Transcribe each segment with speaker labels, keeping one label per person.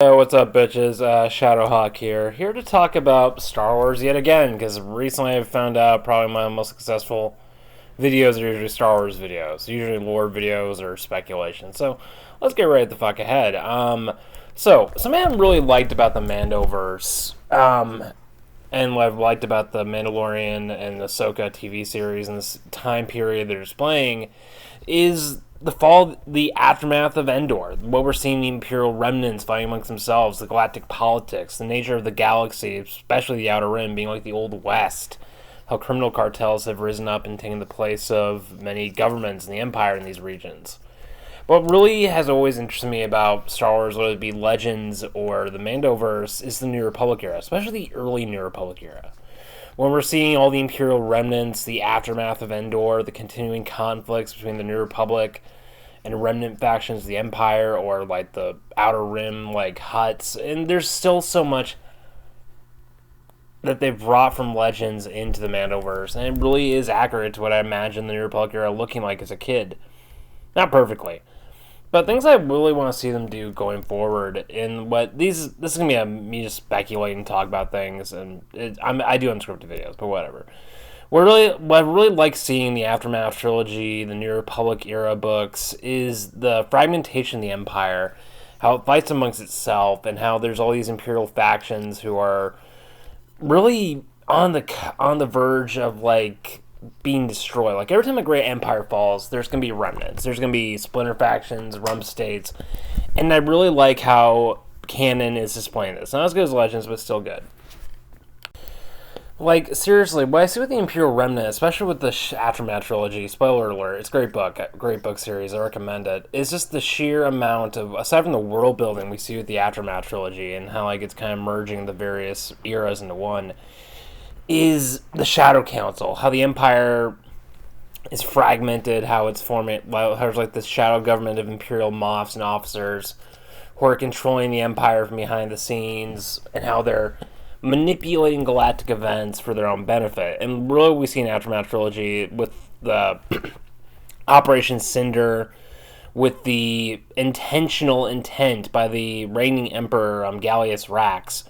Speaker 1: Hey, what's up, bitches? Shadowhawk here to talk about Star Wars yet again, because recently I've found out probably my most successful videos are usually Star Wars videos, usually lore videos or speculation. So let's get right the fuck ahead. So something I really liked about the Mandoverse, and what I've liked about the Mandalorian and the Ahsoka TV series and this time period they're displaying is the aftermath of Endor. What we're seeing, the imperial remnants fighting amongst themselves, the galactic politics, the nature of the galaxy, especially the Outer Rim, being like the Old West. How criminal cartels have risen up and taken the place of many governments in the Empire in these regions. What really has always interested me about Star Wars, whether it be Legends or the Mandoverse, is the New Republic era, especially the early New Republic era. When we're seeing all the Imperial remnants, the aftermath of Endor, the continuing conflicts between the New Republic and remnant factions of the Empire, or like the Outer Rim, like Hutts, and there's still so much that they've brought from Legends into the Mandoverse, and it really is accurate to what I imagined the New Republic era looking like as a kid. Not perfectly, but things I really want to see them do going forward, in what this is gonna be me just speculating, talk about things, and I do unscripted videos, but whatever. What I really like seeing in the Aftermath trilogy, the New Republic era books, is the fragmentation of the Empire, how it fights amongst itself, and how there's all these Imperial factions who are really on the verge of like being destroyed. Like every time a great empire falls, there's gonna be remnants. There's gonna be splinter factions, rump states, and I really like how canon is displaying this. Not as good as Legends, but still good. Like seriously, what I see with the Imperial Remnant, especially with the Aftermath trilogy, spoiler alert, it's a great book series. I recommend it. It's just the sheer amount of, aside from the world building we see with the Aftermath trilogy and how like it's kind of merging the various eras into one, is the Shadow Council, how the Empire is fragmented, how it's forming, how there's like this shadow government of Imperial moffs and officers who are controlling the Empire from behind the scenes, and how they're manipulating galactic events for their own benefit. And really, we see an Aftermath trilogy with the Operation Cinder, with the intentional intent by the reigning emperor Gallius Rax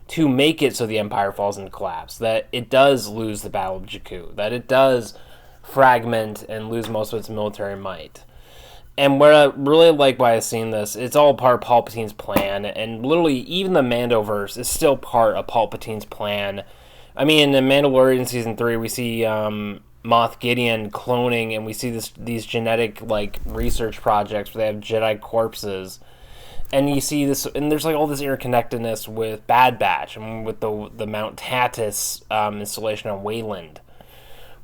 Speaker 1: to make it so the Empire falls into collapse, that it does lose the Battle of Jakku, that it does fragment and lose most of its military might. And what I really like why I've seen this, it's all part of Palpatine's plan, and literally even the Mandoverse is still part of Palpatine's plan. I mean, in Mandalorian Season 3, we see Moff Gideon cloning, and we see these genetic like research projects where they have Jedi corpses. And you see this, and there's like all this interconnectedness with Bad Batch and with the Mount Tatis installation on Wayland.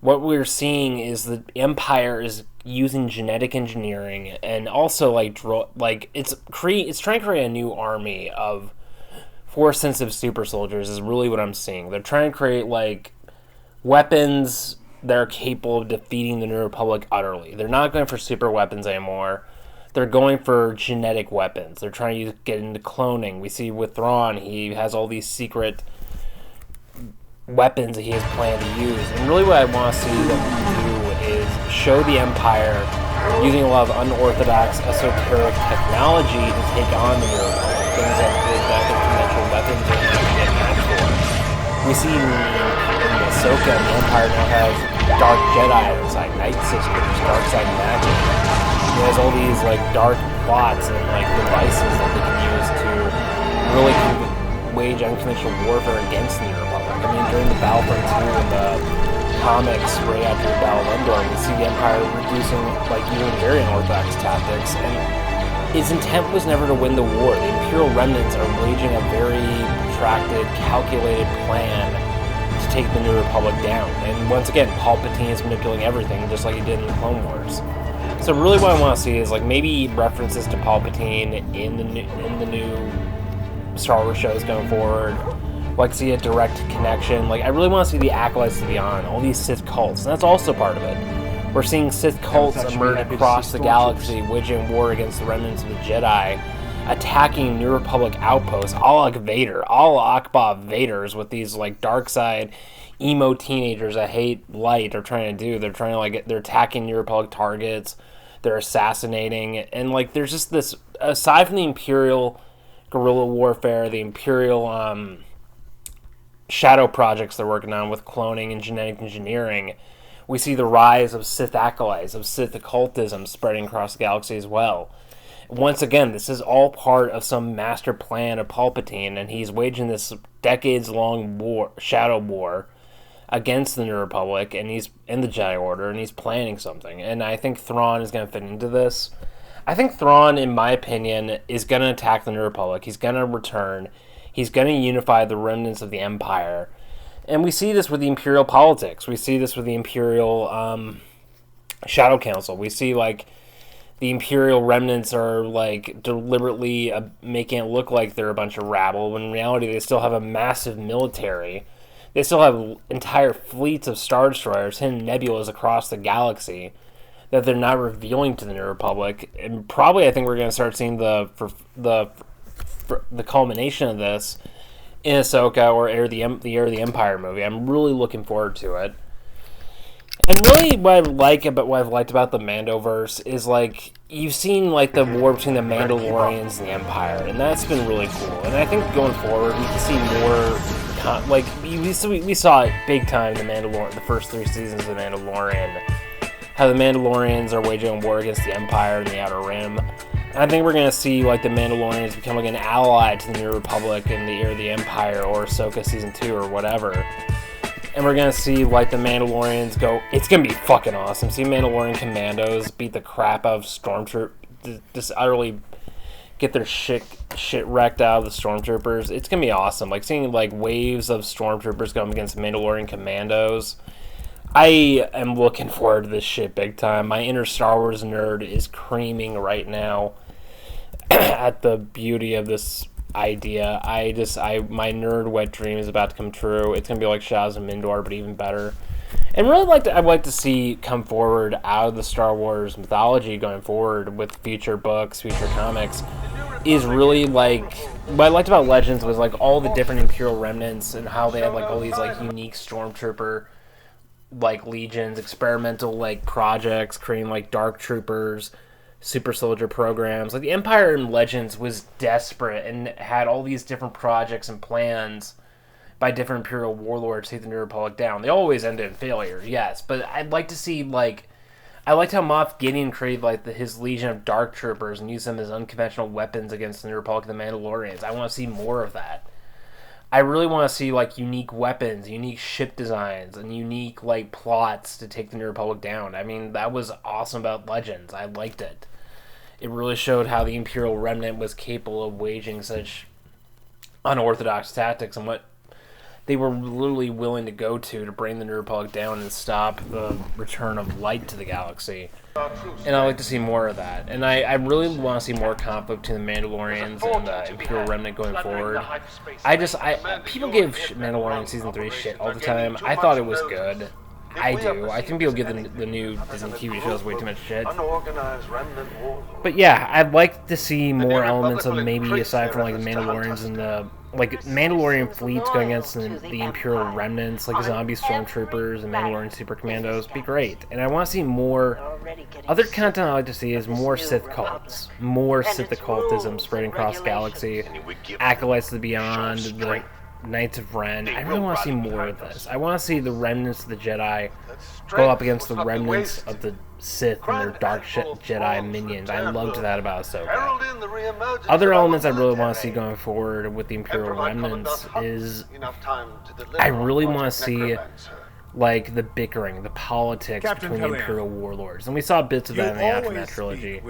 Speaker 1: What we're seeing is the Empire is using genetic engineering, and also it's trying to create a new army of force sensitive super soldiers. Is really what I'm seeing. They're trying to create like weapons that are capable of defeating the New Republic utterly. They're not going for super weapons anymore. They're going for genetic weapons. They're trying to get into cloning. We see with Thrawn, he has all these secret weapons that he has planned to use. And really what I want to see them do is show the Empire using a lot of unorthodox, esoteric technology to take on the New Republic. Things that their conventional weapons are not going to get matched for. We see in Ahsoka, the Empire now has Dark Jedi inside, Night Sisters, Dark Side Magic. He has all these like dark plots and like devices that they can use to really wage unconventional warfare against the New Republic. I mean, during the Battlefront 2 and the comics right after the Battle of Endor, we see the Empire reducing like even very unorthodox tactics, and its intent was never to win the war. The Imperial remnants are waging a very protracted, calculated plan to take the New Republic down. And once again, Palpatine is manipulating everything, just like he did in the Clone Wars. So really what I want to see is like maybe references to Palpatine in the new Star Wars shows going forward. Like see a direct connection. Like I really want to see the Acolytes to Beyond, all these Sith cults, and that's also part of it. We're seeing Sith cults emerge across the galaxy, waging war against the remnants of the Jedi, attacking New Republic outposts, all like Vader, all Akbar Vaders with these like dark side emo teenagers that hate light are trying to do. They're attacking New Republic targets, they're assassinating, and like there's just this, aside from the Imperial guerrilla warfare, the imperial shadow projects they're working on with cloning and genetic engineering. We see the rise of Sith acolytes, of Sith occultism spreading across the galaxy as well. Once again, this is all part of some master plan of Palpatine, and he's waging this decades-long war, shadow war, against the New Republic, and he's in the Jedi Order, and he's planning something. And I think Thrawn is going to fit into this. I think Thrawn, in my opinion, is going to attack the New Republic. He's going to return. He's going to unify the remnants of the Empire. And we see this with the Imperial politics. We see this with the Imperial Shadow Council. We see, like, the Imperial remnants are, like, deliberately making it look like they're a bunch of rabble, when in reality they still have a massive military. They still have entire fleets of Star Destroyers hidden nebulas across the galaxy that they're not revealing to the New Republic. And probably I think we're going to start seeing the culmination of this in Ahsoka or Heir of the Empire movie. I'm really looking forward to it. And really, what I've liked about the Mandoverse is, like, you've seen, like, the war between the Mandalorians and the Empire, and that's been really cool. And I think going forward, we can see more, we saw it big time in the first 3 seasons of The Mandalorian, how the Mandalorians are waging a war against the Empire and the Outer Rim. And I think we're going to see, like, the Mandalorians become, like, an ally to the New Republic in the Heir of the Empire or Ahsoka Season 2 or whatever. And we're going to see, like, the Mandalorians go... It's going to be fucking awesome. See Mandalorian commandos beat the crap out of Stormtroopers. Just utterly get their shit wrecked out of the Stormtroopers. It's going to be awesome. Like, seeing, like, waves of Stormtroopers going against Mandalorian commandos. I am looking forward to this shit big time. My inner Star Wars nerd is creaming right now at the beauty of this idea. My nerd wet dream is about to come true. It's gonna be like Shadows of Mindor, but even better. And really, I'd like to see come forward out of the Star Wars mythology going forward with future books, future comics. Is really, like, what I liked about Legends was, like, all the different Imperial remnants and how they had, like, all these, like, unique Stormtrooper, like, legions, experimental, like, projects, creating, like, Dark Troopers, super soldier programs. Like, the Empire in Legends was desperate and had all these different projects and plans by different Imperial warlords to take the New Republic down. They always ended in failure, yes, but I'd like to see, like, I liked how Moff Gideon created, like, his legion of Dark Troopers and used them as unconventional weapons against the New Republic and the Mandalorians. I want to see more of that. I really want to see, like, unique weapons, unique ship designs, and unique, like, plots to take the New Republic down. I mean, that was awesome about Legends. I liked it. It really showed how the Imperial Remnant was capable of waging such unorthodox tactics and what they were literally willing to go to bring the New Republic down and stop the return of light to the galaxy. And I'd like to see more of that. And I really want to see more conflict between the Mandalorians and the Imperial Remnant going forward. People give Mandalorian Season 3 shit all the time. I thought it was good. I do. I think people give the new Disney TV shows way too much shit. But yeah, I'd like to see more elements of maybe aside from, like, the Mandalorians and the, like, Mandalorian fleets going against the Imperial remnants, like zombie stormtroopers and Mandalorian super commandos. Be great. And I want to see more. Other content I like to see is more Sith cults, more Sith occultism spreading across the galaxy, acolytes of the Beyond, the Knights of Ren. I really want to see more of this. I want to see the remnants of the Jedi go up against the remnants of the Sith and their dark Jedi minions. I loved that about Ahsoka. Other elements I really want to see going forward with the Imperial remnants is I really want to see, like, the bickering, the politics between the Imperial warlords. And we saw bits of that in the Aftermath trilogy.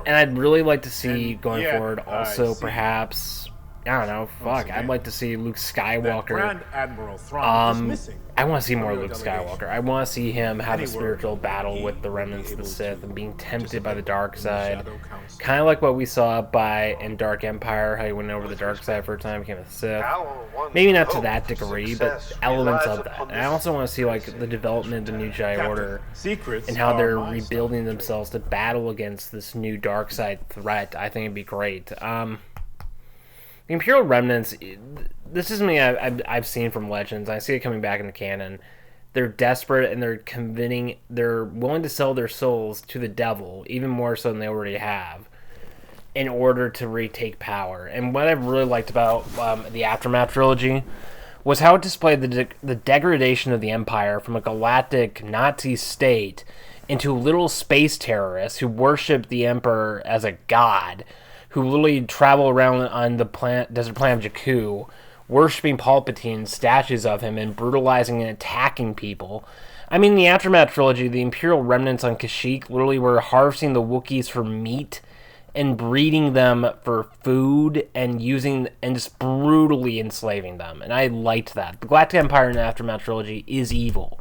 Speaker 1: And I'd really like to see going forward also perhaps... I don't know, fuck. I'd like to see Luke Skywalker. I want to see more Luke Skywalker. I want to see him have a spiritual battle with the remnants of the Sith and being tempted by the dark side. Kind of like what we saw in Dark Empire, how he went over the dark side for a time, became a Sith. Maybe not to that degree, but elements of that. And I also want to see, like, the development of the new Jedi Order and how they're rebuilding themselves to battle against this new dark side threat. I think it'd be great. The Imperial Remnants, this is something I've seen from Legends. I see it coming back in the canon. They're desperate and they're willing to sell their souls to the devil, even more so than they already have. in order to retake power. And what I really liked about the Aftermath trilogy was how it displayed the degradation of the Empire from a galactic Nazi state into little space terrorists who worship the Emperor as a god, who literally travel around on the desert planet of Jakku, worshipping Palpatine, statues of him, and brutalizing and attacking people. I mean, the Aftermath trilogy, the Imperial remnants on Kashyyyk literally were harvesting the Wookiees for meat and breeding them for food and just brutally enslaving them. And I liked that. The Galactic Empire in the Aftermath trilogy is evil.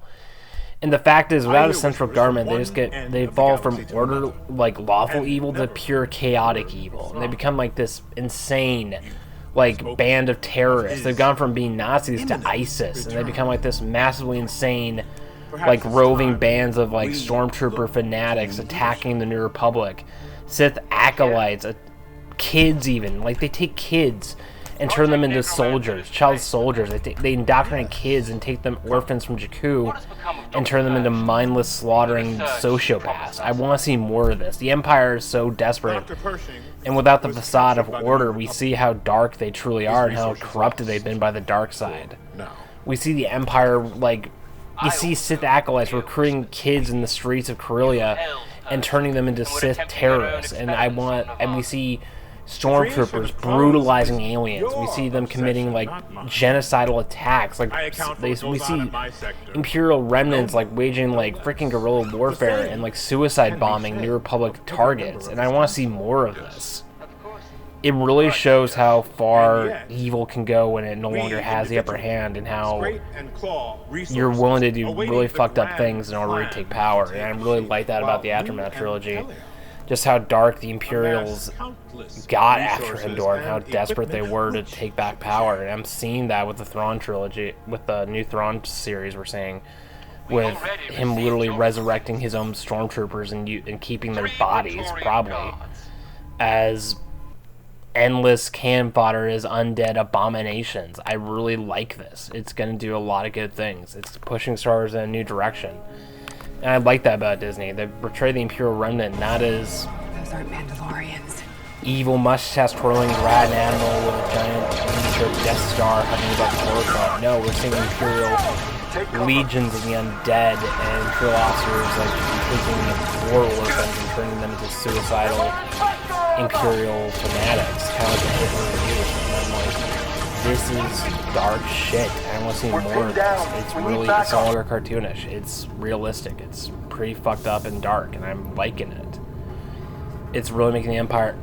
Speaker 1: And the fact is, without a central government, they fall from order, like, lawful evil to pure chaotic evil. And they become like this insane, like, band of terrorists. They've gone from being Nazis to ISIS, and they become like this massively insane, like, roving bands of, like, stormtrooper fanatics attacking the New Republic. Sith acolytes, kids even. Like, they take kids and turn them into soldiers, child soldiers. They indoctrinate kids and take them orphans from Jakku and turn them into mindless, slaughtering sociopaths. I want to see more of this. The Empire is so desperate, and without the facade of order, we see how dark they truly are and how corrupted they've been by the dark side. We see the Empire, like, you see Sith acolytes recruiting kids in the streets of Corellia and turning them into Sith terrorists, and we see stormtroopers brutalizing aliens. We see them committing, like, genocidal attacks. Like, we see Imperial remnants, like, waging, like, freaking guerrilla warfare and, like, suicide bombing New Republic targets. And I want to see more of this. It really shows how far evil can go when it no longer has the upper hand, and how you're willing to do really fucked up things in order to take power. And I really like that about the Aftermath trilogy. Just how dark the Imperials got after Endor and how desperate they were to take back power. And I'm seeing that with the Thrawn trilogy, with the new Thrawn series we're seeing, with him literally resurrecting his own stormtroopers and keeping their bodies, probably, as endless cannon fodder as undead abominations. I really like this. It's going to do a lot of good things. It's pushing Star Wars in a new direction. And I like that about Disney. They portray the Imperial Remnant not as
Speaker 2: those aren't Mandalorians.
Speaker 1: Evil, mustache twirling rat animal with a giant miniature Death Star hovering above the forefront. No, we're seeing Imperial legions of the undead and Imperial officers, like, taking war orphans and turning them into suicidal Imperial fanatics, kind of like a Hitler Revolution. And I'm like, this is dark shit. I want to see more of this. It's no longer cartoonish. It's realistic. It's pretty fucked up and dark, and I'm liking it. It's really making the Empire.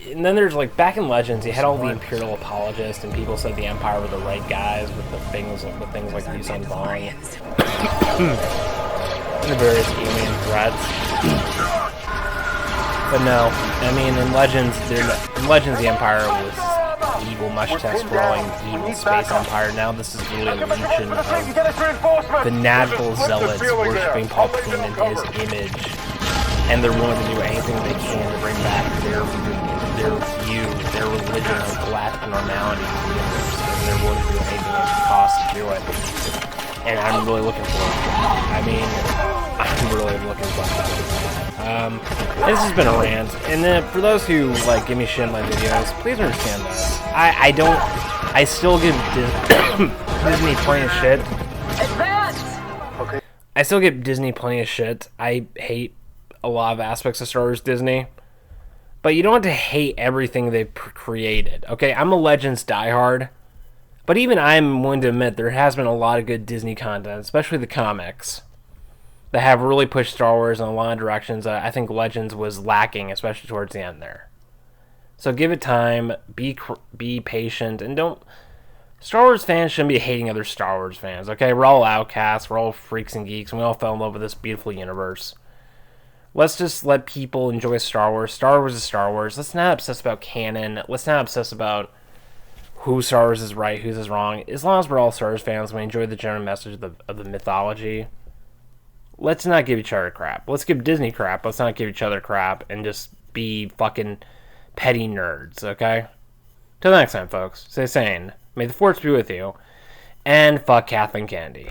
Speaker 1: And then there's, like, back in Legends, you had all the Imperial apologists, and people said the Empire were the right guys with things like Yuuzhan Vong and the various alien threats. But no, I mean, in Legends, the Empire was evil, mustache-twirling, evil space empire. Now this is really a legion of fanatical zealots worshipping Palpatine in his image, and they're willing to do anything they can to bring back their view, their religion of galactic normality in the universe, and they're willing to do anything it costs to do it. And I'm really looking forward to it. I mean, I'm really looking forward to it. This has been a rant, and then for those who, like, give me shit in my videos, please understand that I still give Disney plenty of shit. Okay. I still give Disney plenty of shit. I hate a lot of aspects of Star Wars Disney, but you don't have to hate everything they've created. Okay, I'm a Legends diehard, but even I'm willing to admit there has been a lot of good Disney content, especially the comics, that have really pushed Star Wars in a lot of directions that I think Legends was lacking, especially towards the end there. So give it time, be patient, and don't... Star Wars fans shouldn't be hating other Star Wars fans, okay? We're all outcasts, we're all freaks and geeks, and we all fell in love with this beautiful universe. Let's just let people enjoy Star Wars. Star Wars is Star Wars. Let's not obsess about canon. Let's not obsess about who Star Wars is right, who's is wrong. As long as we're all Star Wars fans, we enjoy the general message of the mythology. Let's not give each other crap. Let's give Disney crap. Let's not give each other crap and just be fucking petty nerds, okay? Till next time, folks. Stay sane. May the Force be with you. And fuck Kathleen Kennedy.